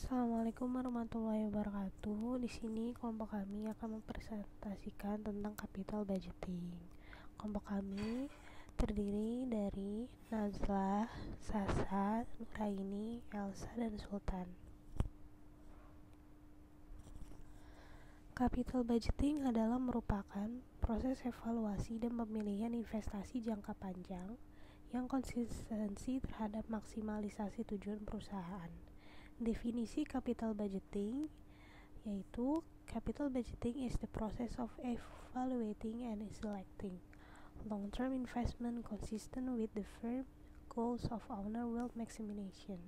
Assalamualaikum warahmatullahi wabarakatuh. Di sini kelompok kami akan mempresentasikan tentang capital budgeting. Kelompok kami terdiri dari Nazlah, Sasa, Nuraini, Elsa, dan Sultan. Capital budgeting adalah merupakan proses evaluasi dan pemilihan investasi jangka panjang yang konsistensi terhadap maksimalisasi tujuan perusahaan. Definisi capital budgeting yaitu capital budgeting is the process of evaluating and selecting long-term investment consistent with the firm goals of owner wealth maximization.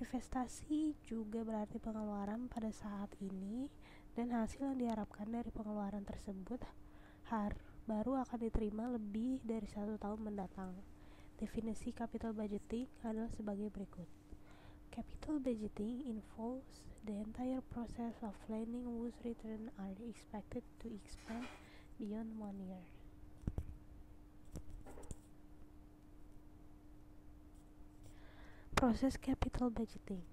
Investasi juga berarti pengeluaran pada saat ini dan hasil yang diharapkan dari pengeluaran tersebut baru akan diterima lebih dari 1 tahun mendatang. Definisi capital budgeting adalah sebagai berikut. Capital budgeting involves the entire process of planning whose returns are expected to expand beyond 1 year. Proses capital budgeting.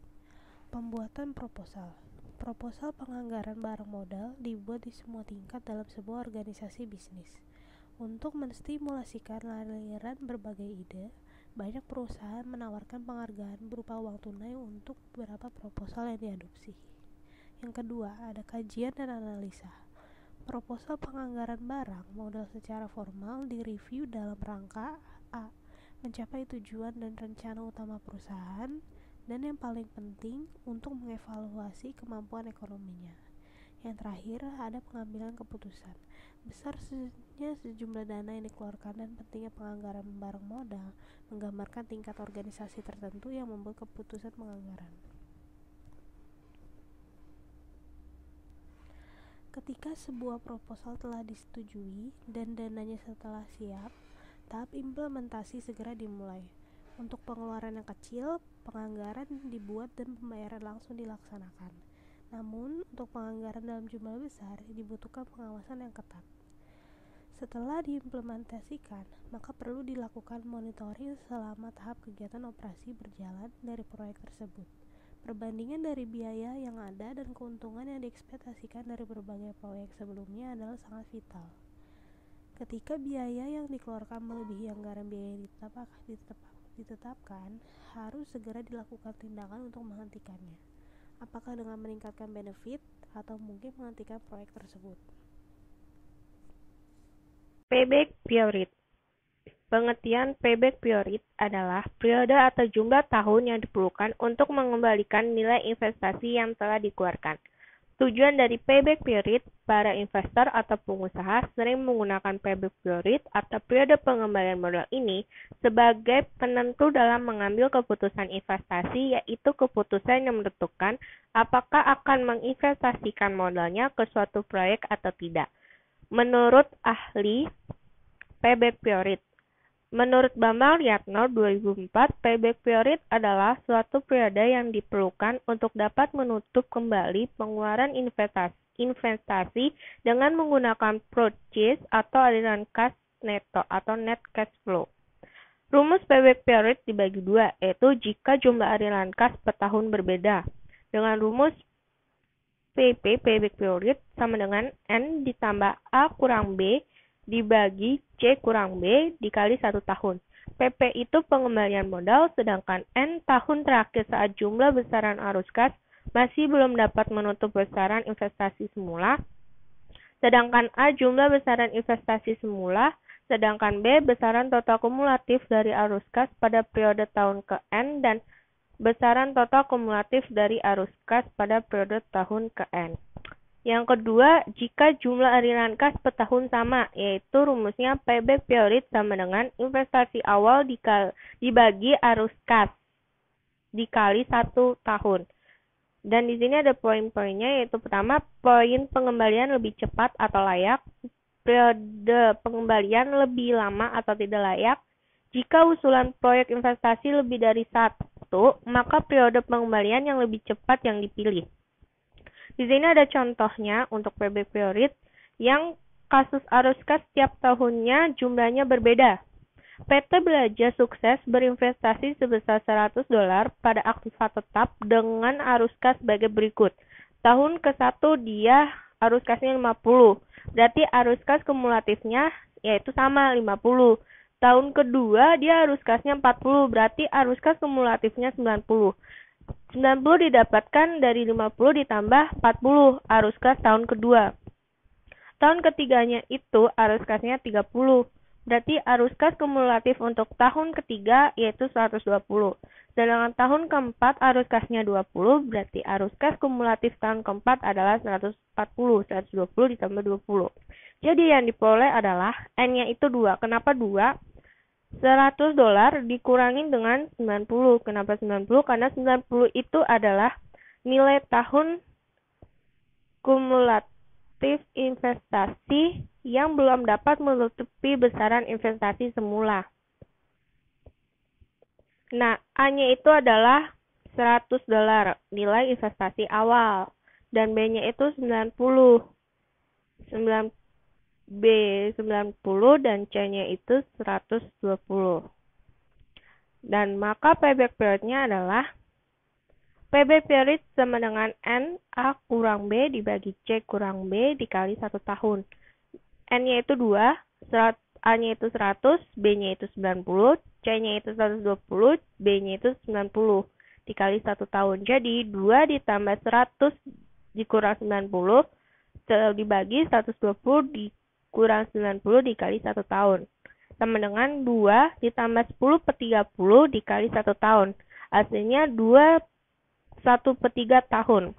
Pembuatan proposal. Proposal penganggaran barang modal dibuat di semua tingkat dalam sebuah organisasi bisnis. Untuk menstimulasikan aliran berbagai ide, banyak perusahaan menawarkan penghargaan berupa uang tunai untuk beberapa proposal yang diadopsi. Yang kedua, ada kajian dan analisa. Proposal penganggaran barang modal secara formal direview dalam rangka A. Mencapai tujuan dan rencana utama perusahaan, dan yang paling penting untuk mengevaluasi kemampuan ekonominya. Yang terakhir, ada pengambilan keputusan. Besarnya sejumlah dana yang dikeluarkan dan pentingnya penganggaran barang modal menggambarkan tingkat organisasi tertentu yang membuat keputusan penganggaran. Ketika sebuah proposal telah disetujui dan dananya setelah siap, tahap implementasi segera dimulai. Untuk pengeluaran yang kecil, penganggaran dibuat dan pembayaran langsung dilaksanakan. Namun, untuk penganggaran dalam jumlah besar dibutuhkan pengawasan yang ketat. Setelah diimplementasikan, maka perlu dilakukan monitoring selama tahap kegiatan operasi berjalan dari proyek tersebut. Perbandingan dari biaya yang ada dan keuntungan yang diekspektasikan dari berbagai proyek sebelumnya adalah sangat vital. Ketika biaya yang dikeluarkan melebihi anggaran biaya yang ditetapkan, harus segera dilakukan tindakan untuk menghentikannya. Apakah dengan meningkatkan benefit atau mungkin menghentikan proyek tersebut. Payback period. Pengertian payback period adalah periode atau jumlah tahun yang diperlukan untuk mengembalikan nilai investasi yang telah dikeluarkan. Tujuan dari payback period, para investor atau pengusaha sering menggunakan payback period atau periode pengembalian modal ini sebagai penentu dalam mengambil keputusan investasi, yaitu keputusan yang menentukan apakah akan menginvestasikan modalnya ke suatu proyek atau tidak. Menurut ahli payback period, menurut Bambang Riyatno 2004, payback period adalah suatu periode yang diperlukan untuk dapat menutup kembali pengeluaran investasi dengan menggunakan purchase atau aliran kas neto atau net cash flow. Rumus payback period dibagi dua, yaitu jika jumlah aliran kas per tahun berbeda. Dengan rumus PP payback period sama dengan N ditambah A kurang B dibagi C kurang B dikali 1 tahun. PP itu pengembalian modal, sedangkan N tahun terakhir saat jumlah besaran arus kas masih belum dapat menutup besaran investasi semula, sedangkan A jumlah besaran investasi semula, sedangkan B besaran total kumulatif dari arus kas pada periode tahun ke N dan besaran total kumulatif dari arus kas pada periode tahun ke N. Yang kedua, jika jumlah aliran kas per tahun sama, yaitu rumusnya payback period sama dengan investasi awal dibagi arus kas dikali 1 tahun. Dan di sini ada poin-poinnya, yaitu pertama, poin pengembalian lebih cepat atau layak, periode pengembalian lebih lama atau tidak layak. Jika usulan proyek investasi lebih dari 1, maka periode pengembalian yang lebih cepat yang dipilih. Di sini ada contohnya untuk payback period yang kasus arus kas setiap tahunnya jumlahnya berbeda. PT Belajar sukses berinvestasi sebesar $100 pada aktiva tetap dengan arus kas sebagai berikut. Tahun ke-1 dia arus kasnya 50, berarti arus kas kumulatifnya yaitu sama 50. Tahun kedua dia arus kasnya 40, berarti arus kas kumulatifnya 90. 90 didapatkan dari 50 ditambah 40 arus kas tahun kedua. Tahun ketiganya itu arus kasnya 30. Berarti arus kas kumulatif untuk tahun ketiga yaitu 120. Sedangkan tahun keempat arus kasnya 20, berarti arus kas kumulatif tahun keempat adalah 140. 120 ditambah 20. Jadi yang diperoleh adalah N-nya itu 2. Kenapa 2? $100 dikurangin dengan 90. Kenapa 90? Karena 90 itu adalah nilai tahun kumulatif investasi yang belum dapat menutupi besaran investasi semula. Nah, A-nya itu adalah $100 nilai investasi awal dan B-nya itu 90. B 90 dan C-nya itu 120. Dan maka payback period-nya adalah payback period sama dengan N A kurang B dibagi C kurang B dikali 1 tahun. N-nya itu 2, A-nya itu 100, B-nya itu 90, C-nya itu 120, B-nya itu 90 dikali 1 tahun. Jadi 2 ditambah 100 dikurang 90 dibagi 120 dikurang 90 dikali 1 tahun. Sama dengan 2 ditambah 10 per 30 dikali 1 tahun. Hasilnya 1/3 tahun.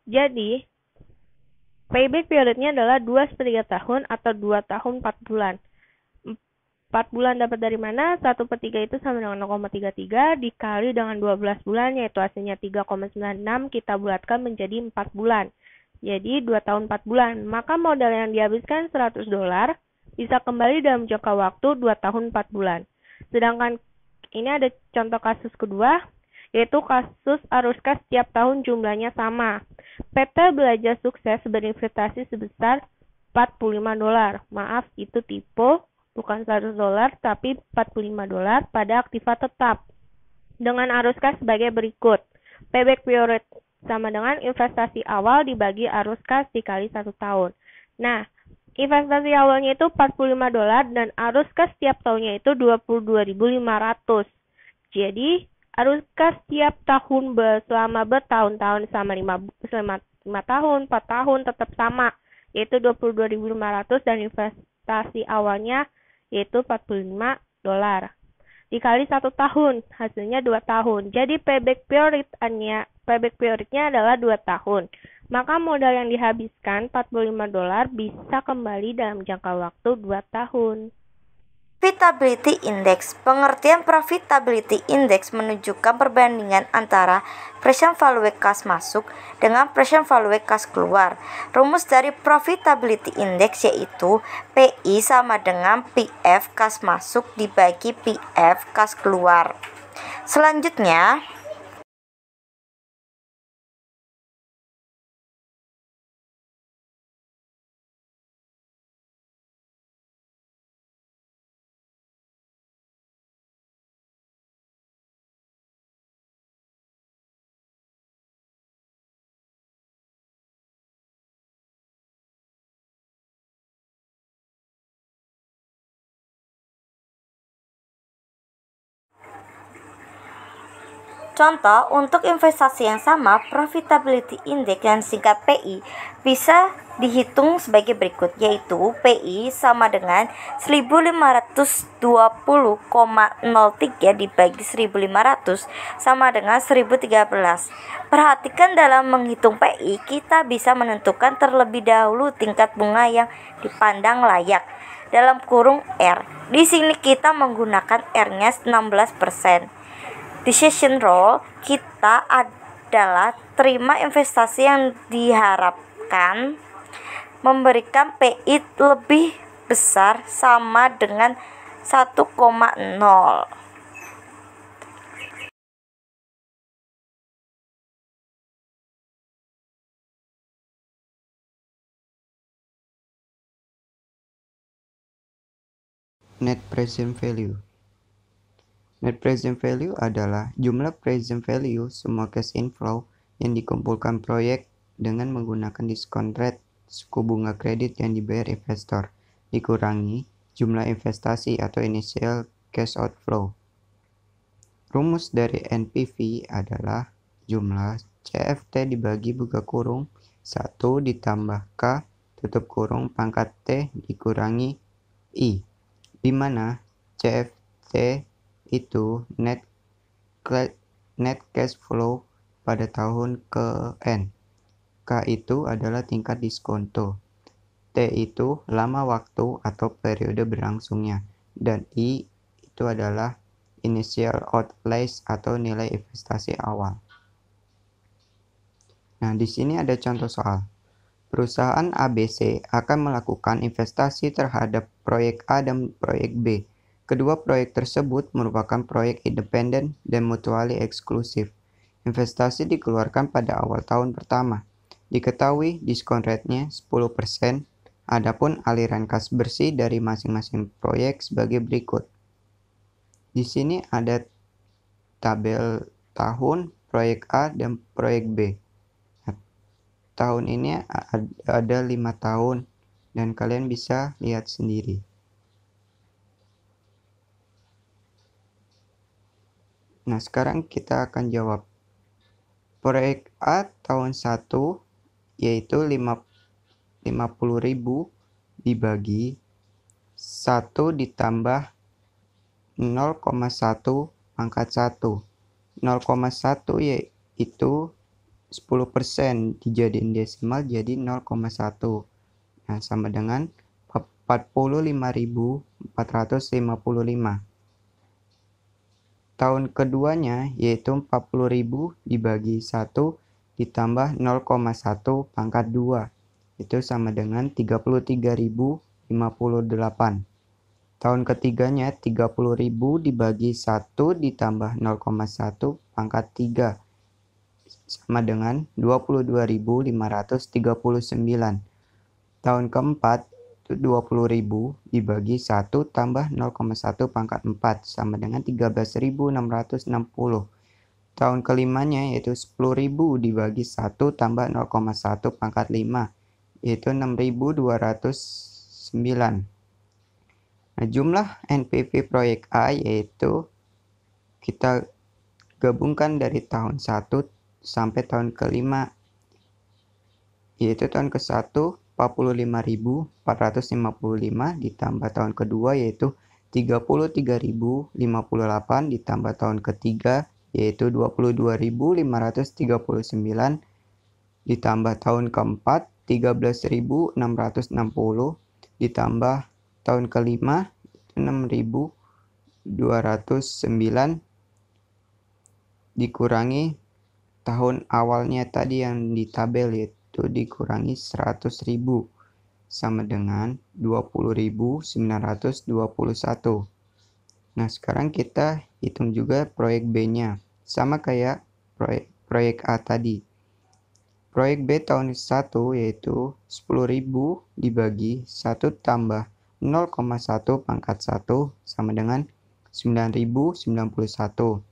Jadi payback periodnya adalah 2/3 tahun atau 2 tahun 4 bulan. 4 bulan dapat dari mana? 1/3 itu sama dengan 0,33 dikali dengan 12 bulan, yaitu hasilnya 3,96 kita bulatkan menjadi 4 bulan. Jadi 2 tahun 4 bulan. Maka modal yang dihabiskan $100 bisa kembali dalam jangka waktu 2 tahun 4 bulan. Sedangkan ini ada contoh kasus kedua, yaitu kasus arus kas setiap tahun jumlahnya sama. PT Belajar sukses berinvestasi sebesar $45. Maaf, itu tipe, bukan $100 tapi $45 pada aktiva tetap. Dengan arus kas sebagai berikut. Payback period sama dengan investasi awal dibagi arus kas dikali 1 tahun. Nah, investasi awalnya itu $45 dan arus kas setiap tahunnya itu 22.500. Jadi arus kas setiap tahun selama bertahun-tahun selama 5 tahun, 4 tahun tetap sama, yaitu 22.500 dan investasi awalnya yaitu $45. Dikali 1 tahun, hasilnya 2 tahun. Jadi payback periodnya adalah 2 tahun. Maka modal yang dihabiskan $45 bisa kembali dalam jangka waktu 2 tahun. Profitability Index. Pengertian Profitability Index menunjukkan perbandingan antara present value kas masuk dengan present value kas keluar. Rumus dari Profitability Index yaitu PI sama dengan PF kas masuk dibagi PF kas keluar. Selanjutnya, contoh untuk investasi yang sama, Profitability Index yang singkat PI bisa dihitung sebagai berikut, yaitu PI sama dengan 1520,03 dibagi 1500 sama dengan 1013. Perhatikan dalam menghitung PI, kita bisa menentukan terlebih dahulu tingkat bunga yang dipandang layak dalam kurung R. Di sini kita menggunakan R-nya 16%. Decision rule kita adalah terima investasi yang diharapkan memberikan PI lebih besar sama dengan 1,0. Net Present Value. Net Present Value adalah jumlah present value semua cash inflow yang dikumpulkan proyek dengan menggunakan diskon rate suku bunga kredit yang dibayar investor, dikurangi jumlah investasi atau initial cash outflow. Rumus dari NPV adalah jumlah CFT dibagi buka kurung 1 ditambah K tutup kurung pangkat T dikurangi I, di mana CFT itu net cash flow pada tahun ke N. K itu adalah tingkat diskonto. T itu lama waktu atau periode berlangsungnya. Dan I itu adalah initial outlays atau nilai investasi awal. Nah, di sini ada contoh soal. Perusahaan ABC akan melakukan investasi terhadap proyek A dan proyek B. Kedua proyek tersebut merupakan proyek independen dan mutually eksklusif. Investasi dikeluarkan pada awal tahun pertama. Diketahui diskon rate-nya 10%, adapun aliran kas bersih dari masing-masing proyek sebagai berikut. Di sini ada tabel tahun proyek A dan proyek B. Nah, tahun ini ada 5 tahun dan kalian bisa lihat sendiri. Nah, sekarang kita akan jawab. Proyek A tahun 1 yaitu 50.000 dibagi 1 ditambah 0,1 pangkat 1. 0,1 yaitu 10% dijadiin desimal jadi 0,1. Nah, sama dengan 45.455. Tahun keduanya yaitu 40.000 dibagi 1 ditambah 0,1 pangkat 2. Itu sama dengan 33.058. Tahun ketiganya 30.000 dibagi 1 ditambah 0,1 pangkat 3 sama dengan 22.539. Tahun keempat 20.000 dibagi 1 tambah 0,1 pangkat 4 sama dengan 13.660. Tahun kelimanya yaitu 10.000 dibagi 1 tambah 0,1 pangkat 5 yaitu 6.209. Nah, jumlah NPV proyek A yaitu kita gabungkan dari tahun 1 sampai tahun ke-5, yaitu tahun ke-1 45.455 ditambah tahun kedua yaitu 33.058 ditambah tahun ketiga yaitu 22.539 ditambah tahun keempat 13.660 ditambah tahun kelima 6.209 dikurangi tahun awalnya tadi yang di tabel yaitu dikurangi 100.000 sama dengan 20.921. Nah, sekarang kita hitung juga proyek B-nya sama kayak proyek A tadi. Proyek B tahun 1 yaitu 10.000 dibagi 1 tambah 0,1 pangkat 1 sama dengan 9.091.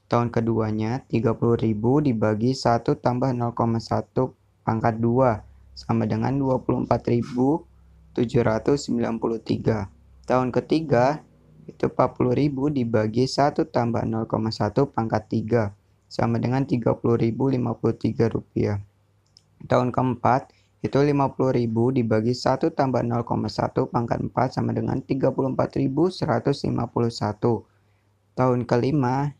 Tahun keduanya 30.000 dibagi 1 tambah 0,1 pangkat 2 sama dengan 24.793. Tahun ketiga itu 40.000 dibagi 1 tambah 0,1 pangkat 3 sama dengan 30.053 rupiah. Tahun keempat itu 50.000 dibagi 1 tambah 0,1 pangkat 4 sama dengan 34.151. Tahun kelima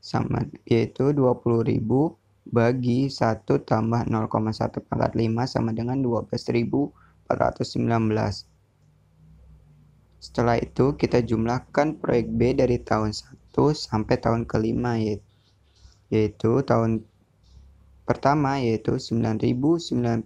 sama yaitu 20.000 bagi 1 tambah 0,1 pangkat 5 sama dengan 12.419. Setelah itu kita jumlahkan proyek B dari tahun 1 sampai tahun kelima yaitu tahun pertama yaitu 9.091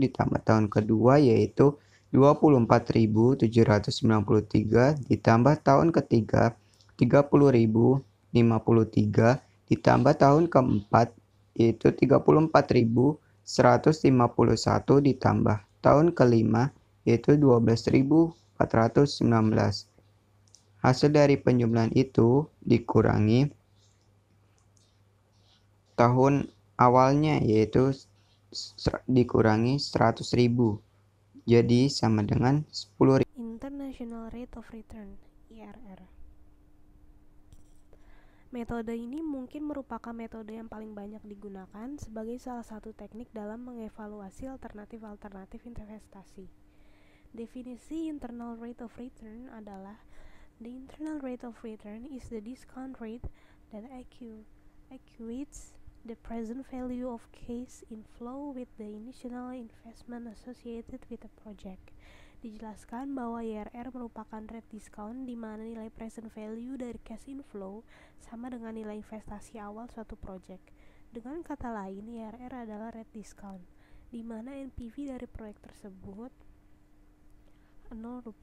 ditambah tahun kedua yaitu 24.793 ditambah tahun ketiga 30.053 ditambah tahun keempat yaitu 34.151 ditambah tahun kelima yaitu 12.419. Hasil dari penjumlahan itu dikurangi tahun awalnya, yaitu dikurangi 100.000. Jadi sama dengan 10.000. International Rate of Return (IRR). Metode ini mungkin merupakan metode yang paling banyak digunakan sebagai salah satu teknik dalam mengevaluasi alternatif-alternatif investasi. Definisi internal rate of return adalah the internal rate of return is the discount rate that equates the present value of cash inflow with the initial investment associated with a project. Dijelaskan bahwa IRR merupakan rate discount di mana nilai present value dari cash inflow sama dengan nilai investasi awal suatu project. Dengan kata lain, IRR adalah rate discount, di mana NPV dari proyek tersebut Rp0.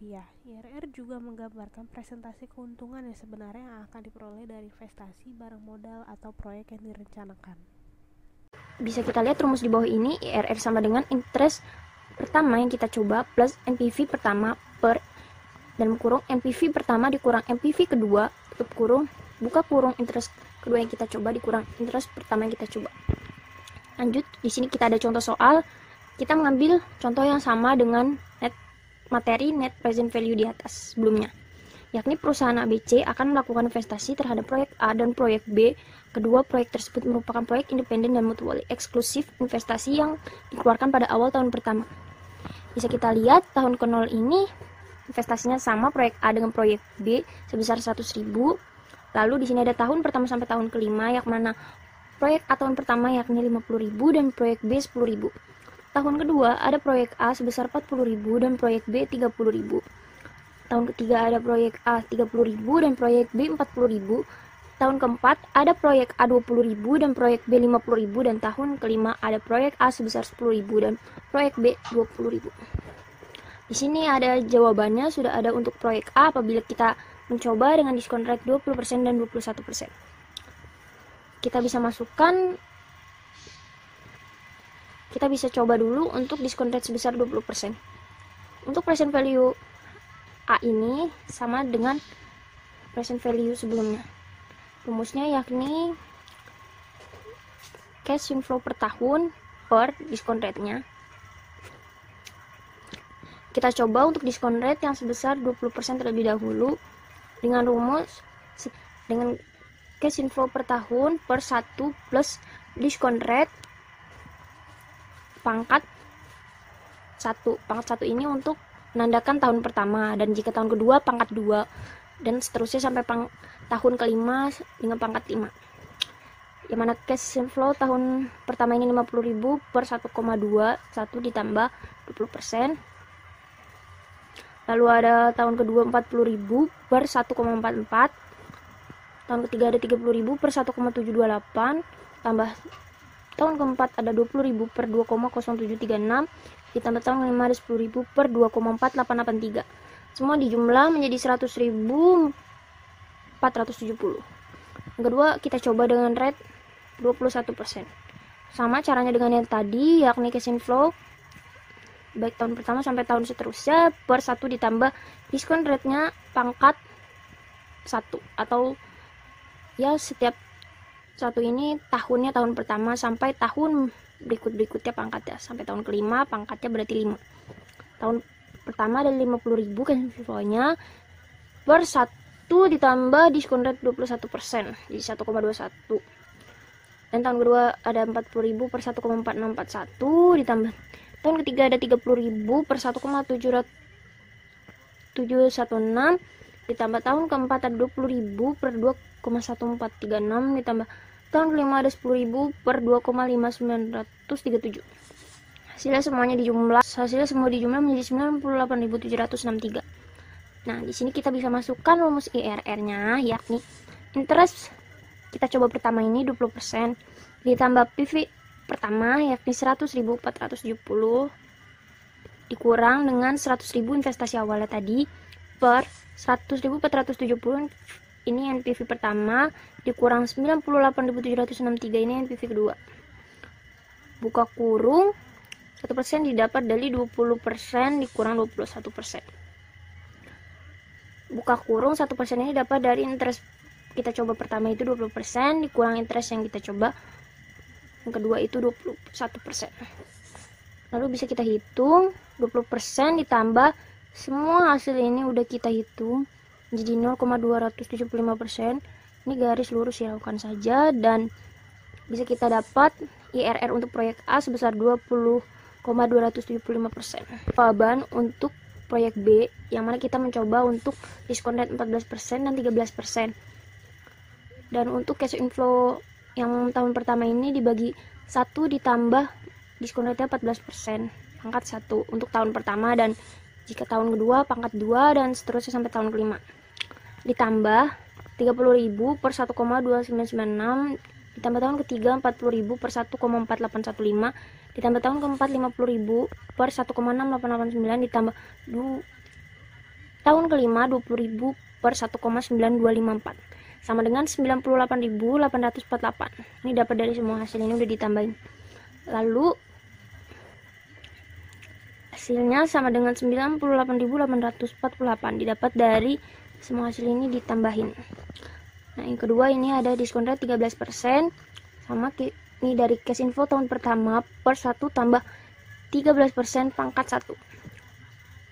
IRR juga menggambarkan presentasi keuntungan yang sebenarnya yang akan diperoleh dari investasi barang modal atau proyek yang direncanakan. Bisa kita lihat rumus di bawah ini, IRR sama dengan interest pertama yang kita coba plus NPV pertama per dalam kurung NPV pertama dikurang NPV kedua, tutup kurung, buka kurung, interest kedua yang kita coba dikurang interest pertama yang kita coba. Lanjut, di sini kita ada contoh soal. Kita mengambil contoh yang sama dengan net present value di atas sebelumnya, yakni perusahaan ABC akan melakukan investasi terhadap proyek A dan proyek B. Kedua proyek tersebut merupakan proyek independen dan mutually eksklusif investasi yang dikeluarkan pada awal tahun pertama. Bisa kita lihat tahun ke-0 ini investasinya sama proyek A dengan proyek B sebesar 100.000. Lalu di sini ada tahun pertama sampai tahun kelima, yang mana proyek A tahun pertama yakni 50.000 dan proyek B 10.000. Tahun kedua ada proyek A sebesar 40.000 dan proyek B 30.000. Tahun ketiga ada proyek A 30.000 dan proyek B 40.000. Tahun keempat ada proyek A 20.000 dan proyek B 50.000, dan tahun kelima ada proyek A sebesar 10.000 dan proyek B 20.000. Di sini ada jawabannya, sudah ada untuk proyek A apabila kita mencoba dengan diskon rate 20% dan 21%. Kita bisa coba dulu untuk diskon rate sebesar 20%. Untuk present value A ini sama dengan present value sebelumnya. Rumusnya yakni cash inflow per tahun per diskon rate-nya. Kita coba untuk diskon rate yang sebesar 20% terlebih dahulu dengan rumus dengan cash inflow per tahun per 1 plus diskon rate pangkat 1. Pangkat 1 ini untuk menandakan tahun pertama, dan jika tahun kedua pangkat 2, dan seterusnya sampai tahun kelima dengan pangkat 5. Yang mana cash inflow tahun pertama ini 50.000 per 1,2, 1 ditambah 20%. Lalu ada tahun kedua 40.000 per 1,44. Tahun ketiga ada 30.000 per 1,728, tambah tahun keempat ada 20.000 per 2,0736, ditambah tahun kelima ada 10.000 per 2,4883. Semua dijumlah menjadi 100.470. Yang kedua kita coba dengan rate 21%. Sama caranya dengan yang tadi, yakni cash inflow baik tahun pertama sampai tahun seterusnya per 1 ditambah diskon rate-nya pangkat 1, atau ya setiap satu ini tahunnya tahun pertama sampai tahun berikutnya pangkatnya, sampai tahun kelima pangkatnya berarti 5. Tahun pertama ada 50.000 cash inflow-nya per 1 ditambah diskon rate 21%, jadi 1,21. Dan tahun kedua ada 40.000 per 1,4641, ditambah tahun ketiga ada 30.000 per 1,716, ditambah tahun keempat ada 20.000 per 2,1436, ditambah tahun kelima ada 10.000 per 2,5937. Hasilnya semua dijumlah menjadi 98.763. Nah, di sini kita bisa masukkan rumus IRR-nya, yakni interest kita coba pertama ini 20%, ditambah PV pertama yakni 100.470 dikurang dengan 100.000 investasi awalnya tadi per 100.470, ini NPV pertama, dikurang 98.763, ini NPV kedua. Buka kurung, 1% didapat dari 20% dikurang 21%. buka kurung 1% ini dapat dari interest kita coba pertama itu 20% dikurang interest yang kita coba yang kedua itu 21%. Lalu bisa kita hitung 20% ditambah semua hasil ini udah kita hitung jadi 0,275%. Ini garis lurus ya, lakukan saja, dan bisa kita dapat IRR untuk proyek A sebesar 20,275%. Jawaban untuk proyek B yang mana kita mencoba untuk diskon rate 14% dan 13%. Dan untuk cash inflow yang tahun pertama ini dibagi 1 ditambah diskon rate 14%, pangkat 1 untuk tahun pertama, dan jika tahun kedua pangkat 2 dan seterusnya sampai tahun kelima. Ditambah 30.000 per 1,2996, ditambah tahun ketiga 40.000 per 1,4815, ditambah tahun keempat 50.000 per 1,6889, ditambah tahun kelima 20.000 per 1,9254, sama dengan 98.848. Ini dapat dari semua hasil ini udah ditambahin. Lalu hasilnya sama dengan 98.848 didapat dari semua hasil ini ditambahin. Nah, yang kedua ini ada diskon rate 13%, sama ini dari cash inflow tahun pertama per 1 tambah 13% pangkat 1.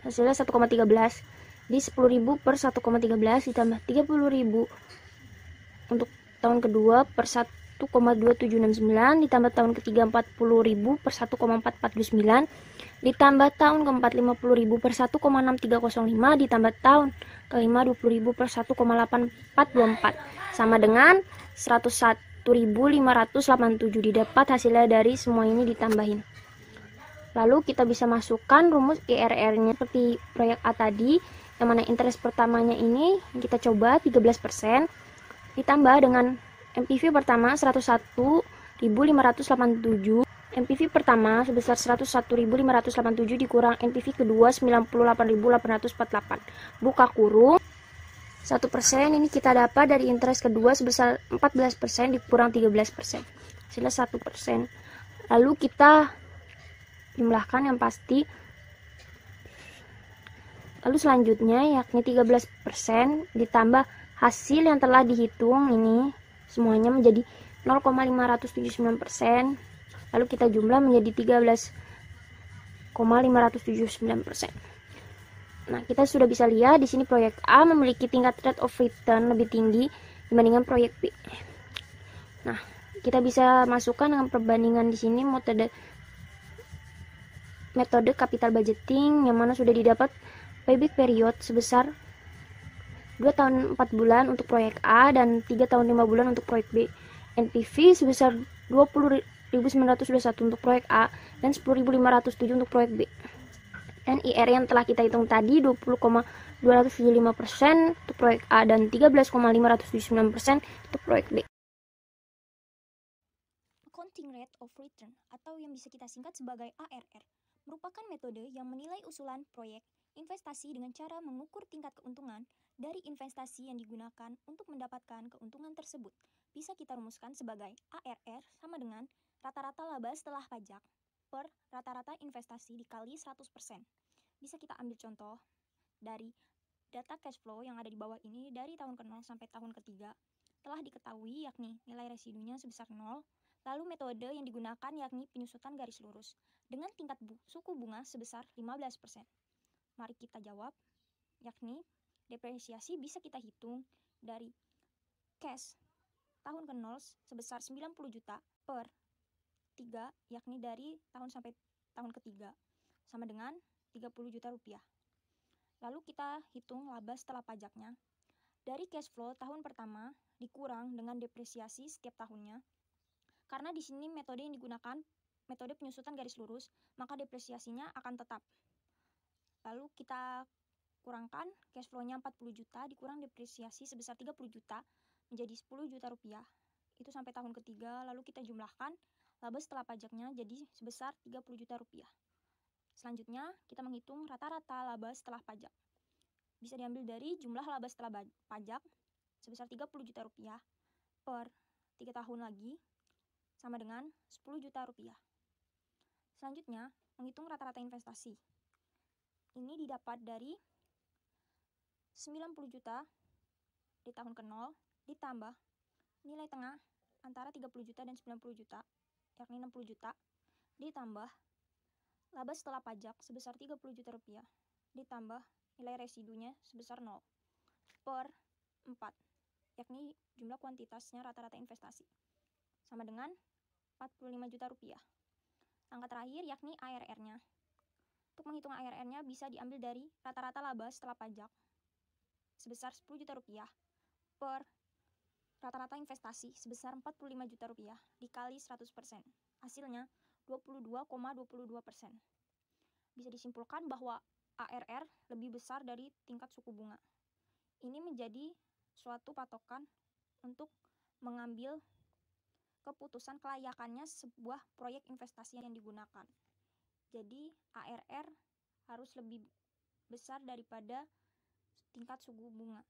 Hasilnya 1,13 di 10.000 per 1,13 ditambah 30.000 untuk tahun kedua per 1,2769 ditambah tahun ketiga 40.000 per 1,4429 ditambah tahun keempat 50.000 per 1,6305 ditambah tahun kelima 20.000 per 1,8424 sama dengan 101.587 didapat hasilnya dari semua ini ditambahin. Lalu kita bisa masukkan rumus IRR-nya seperti proyek A tadi, yang mana interest pertamanya ini kita coba 13% ditambah dengan MPV pertama 101.587, MPV pertama sebesar 101.587 dikurang MPV kedua 98.848, buka kurung 1% ini kita dapat dari interest kedua sebesar 14% dikurang 13%, hasilnya 1%. Lalu kita jumlahkan yang pasti. Lalu selanjutnya yakni 13% ditambah hasil yang telah dihitung ini semuanya menjadi 0,579%. Lalu kita jumlah menjadi 13,579%. Nah, kita sudah bisa lihat di sini proyek A memiliki tingkat rate of return lebih tinggi dibandingkan proyek B. Nah, kita bisa masukkan dengan perbandingan di sini metode capital budgeting yang mana sudah didapat payback period sebesar 2 tahun 4 bulan untuk proyek A dan 3 tahun 5 bulan untuk proyek B. NPV sebesar 20.921 untuk proyek A dan 10.507 untuk proyek B. Dan IR yang telah kita hitung tadi 20,275% untuk proyek A dan 13,579% untuk proyek B. Accounting Rate of Return atau yang bisa kita singkat sebagai ARR merupakan metode yang menilai usulan proyek investasi dengan cara mengukur tingkat keuntungan dari investasi yang digunakan untuk mendapatkan keuntungan tersebut. Bisa kita rumuskan sebagai ARR sama dengan rata-rata laba setelah pajak per rata-rata investasi dikali 100%. Bisa kita ambil contoh dari data cash flow yang ada di bawah ini dari tahun ke-0 sampai tahun ketiga telah diketahui yakni nilai residunya sebesar 0, lalu metode yang digunakan yakni penyusutan garis lurus dengan tingkat suku bunga sebesar 15%. Mari kita jawab, yakni depresiasi bisa kita hitung dari cash tahun ke-0 sebesar 90 juta per 3, yakni dari tahun sampai tahun ketiga, sama dengan 30 juta rupiah. Lalu kita hitung laba setelah pajaknya. Dari cash flow tahun pertama dikurang dengan depresiasi setiap tahunnya. Karena di sini metode yang digunakan metode penyusutan garis lurus, maka depresiasinya akan tetap. Lalu kita kurangkan cash flow-nya 40 juta dikurang depresiasi sebesar 30 juta menjadi 10 juta rupiah. Itu sampai tahun ketiga, lalu kita jumlahkan laba setelah pajaknya jadi sebesar 30 juta rupiah. Selanjutnya, kita menghitung rata-rata laba setelah pajak. Bisa diambil dari jumlah laba setelah pajak sebesar 30 juta rupiah per 3 tahun lagi sama dengan 10 juta rupiah. Selanjutnya, menghitung rata-rata investasi. Ini didapat dari 90 juta di tahun ke-0 ditambah nilai tengah antara 30 juta dan 90 juta, yakni 60 juta, ditambah laba setelah pajak sebesar 30 juta rupiah, ditambah nilai residunya sebesar 0 per 4, yakni jumlah kuantitasnya rata-rata investasi, sama dengan 45 juta rupiah. Angka terakhir yakni ARR-nya. Untuk menghitung ARR-nya bisa diambil dari rata-rata laba setelah pajak sebesar 10 juta rupiah per rata-rata investasi sebesar 45 juta rupiah dikali 100%. Hasilnya 22,22%. Bisa disimpulkan bahwa ARR lebih besar dari tingkat suku bunga. Ini menjadi suatu patokan untuk mengambil keputusan kelayakannya sebuah proyek investasi yang digunakan. Jadi ARR harus lebih besar daripada tingkat suku bunga.